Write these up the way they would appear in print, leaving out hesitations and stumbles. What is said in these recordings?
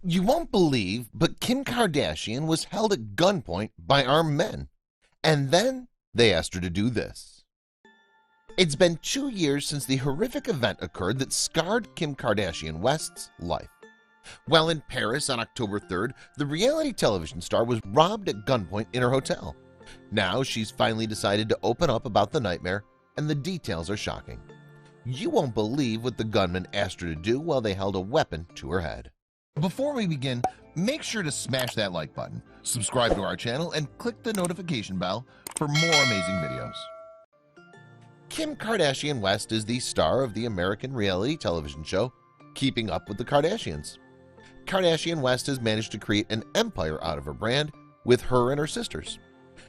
You won't believe, but Kim Kardashian was held at gunpoint by armed men, and then they asked her to do this. It's been 2 years since the horrific event occurred that scarred Kim Kardashian West's life. While in Paris on October 3rd, the reality television star was robbed at gunpoint in her hotel. Now she's finally decided to open up about the nightmare, and the details are shocking. You won't believe what the gunman asked her to do while they held a weapon to her head. Before we begin, make sure to smash that like button, subscribe to our channel, and click the notification bell for more amazing videos. Kim Kardashian West is the star of the American reality television show Keeping Up with the Kardashians. Kardashian West has managed to create an empire out of her brand with her and her sisters.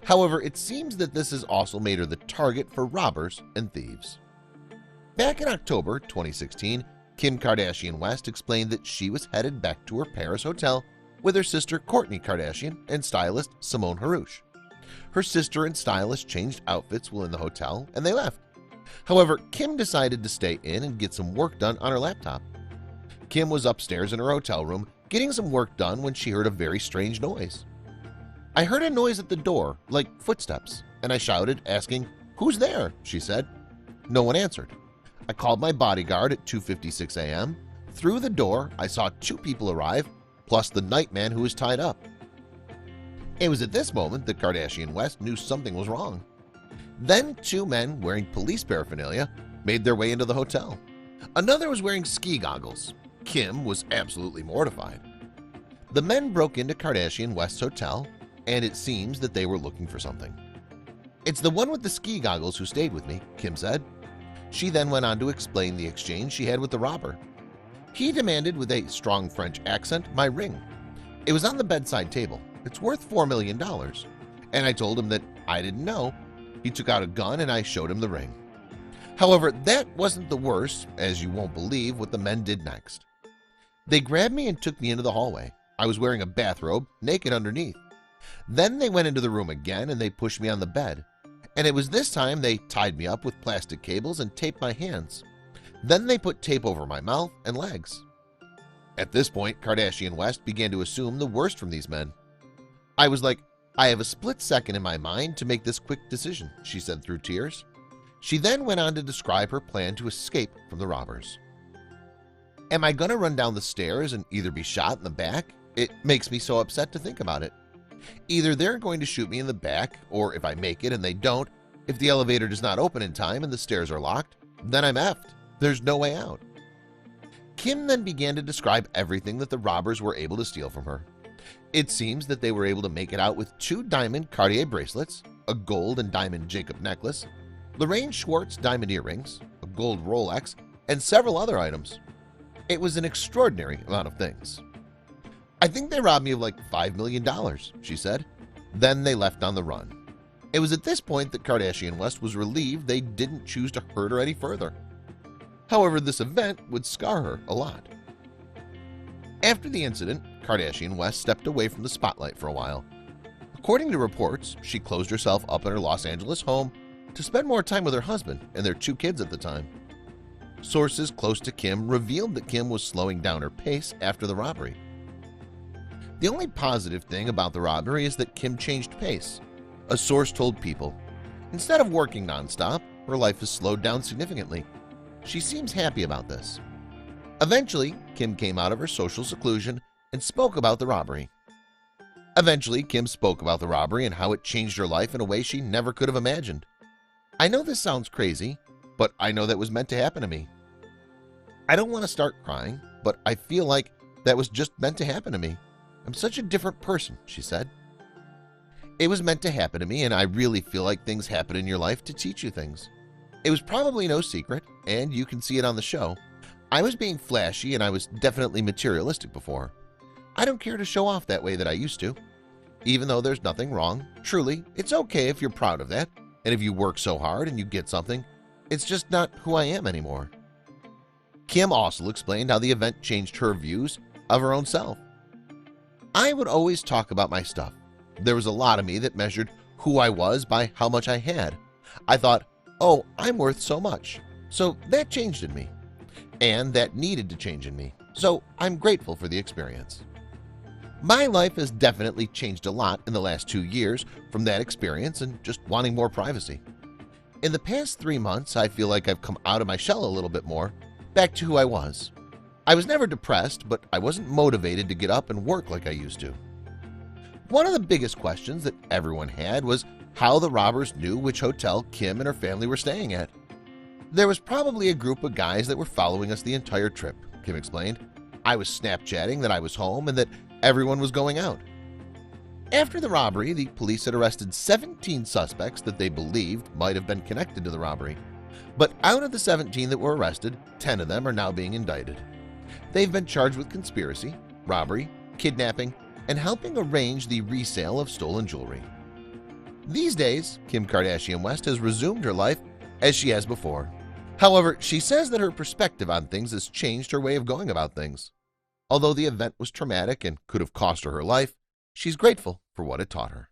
However, it seems that this has also made her the target for robbers and thieves. Back in October 2016, Kim Kardashian West explained that she was headed back to her Paris hotel with her sister Kourtney Kardashian and stylist Simone Harouche. Her sister and stylist changed outfits while in the hotel and they left. However, Kim decided to stay in and get some work done on her laptop. Kim was upstairs in her hotel room getting some work done when she heard a very strange noise. "I heard a noise at the door, like footsteps, and I shouted, asking, 'Who's there?' she said. No one answered. I called my bodyguard at 2:56 a.m. Through the door, I saw 2 people arrive, plus the nightman who was tied up." It was at this moment that Kardashian West knew something was wrong. Then 2 men wearing police paraphernalia made their way into the hotel. Another was wearing ski goggles. Kim was absolutely mortified. The men broke into Kardashian West's hotel, and it seems that they were looking for something. "It's the one with the ski goggles who stayed with me," Kim said. She then went on to explain the exchange she had with the robber. "He demanded with a strong French accent my ring. It was on the bedside table. It's worth $4 million. And I told him that I didn't know. He took out a gun and I showed him the ring." However, that wasn't the worst, as you won't believe what the men did next. "They grabbed me and took me into the hallway. I was wearing a bathrobe, naked underneath. Then they went into the room again and they pushed me on the bed. And it was this time they tied me up with plastic cables and taped my hands. Then they put tape over my mouth and legs." At this point, Kardashian West began to assume the worst from these men. "I was like, I have a split second in my mind to make this quick decision," she said through tears. She then went on to describe her plan to escape from the robbers. "Am I gonna run down the stairs and either be shot in the back? It makes me so upset to think about it. Either they're going to shoot me in the back, or if I make it and they don't, if the elevator does not open in time and the stairs are locked, then I'm effed. There's no way out." Kim then began to describe everything that the robbers were able to steal from her. It seems that they were able to make it out with 2 diamond Cartier bracelets, a gold and diamond Jacob necklace, Lorraine Schwartz diamond earrings, a gold Rolex, and several other items. It was an extraordinary amount of things. "I think they robbed me of like $5 million, she said. Then they left on the run. It was at this point that Kardashian West was relieved they didn't choose to hurt her any further. However, this event would scar her a lot. After the incident, Kardashian West stepped away from the spotlight for a while. According to reports, she closed herself up in her Los Angeles home to spend more time with her husband and their 2 kids at the time. Sources close to Kim revealed that Kim was slowing down her pace after the robbery. The only positive thing about the robbery is that Kim changed pace. A source told People, "Instead of working nonstop, her life has slowed down significantly. She seems happy about this." Eventually, Kim came out of her social seclusion and spoke about the robbery. Kim spoke about the robbery and how it changed her life in a way she never could have imagined. "I know this sounds crazy, but I know that was meant to happen to me. I don't want to start crying, but I feel like that was just meant to happen to me. I'm such a different person," she said. "It was meant to happen to me, and I really feel like things happen in your life to teach you things. It was probably no secret, and you can see it on the show. I was being flashy and I was definitely materialistic before. I don't care to show off that way that I used to. Even though there's nothing wrong, truly, it's okay if you're proud of that, and if you work so hard and you get something, it's just not who I am anymore." Kim also explained how the event changed her views of her own self. "I would always talk about my stuff. There was a lot of me that measured who I was by how much I had. I thought, oh, I'm worth so much. So that changed in me. And that needed to change in me. So I'm grateful for the experience." My life has definitely changed a lot in the last 2 years from that experience and just wanting more privacy. In the past 3 months, I feel like I've come out of my shell a little bit more, back to who I was. I was never depressed, but I wasn't motivated to get up and work like I used to. One of the biggest questions that everyone had was how the robbers knew which hotel Kim and her family were staying at. There was probably a group of guys that were following us the entire trip, Kim explained. I was Snapchatting that I was home and that everyone was going out. After the robbery, the police had arrested 17 suspects that they believed might have been connected to the robbery. But out of the 17 that were arrested, 10 of them are now being indicted. They've been charged with conspiracy, robbery, kidnapping, and helping arrange the resale of stolen jewelry. These days, Kim Kardashian West has resumed her life as she has before. However, she says that her perspective on things has changed her way of going about things. Although the event was traumatic and could have cost her life, she's grateful for what it taught her.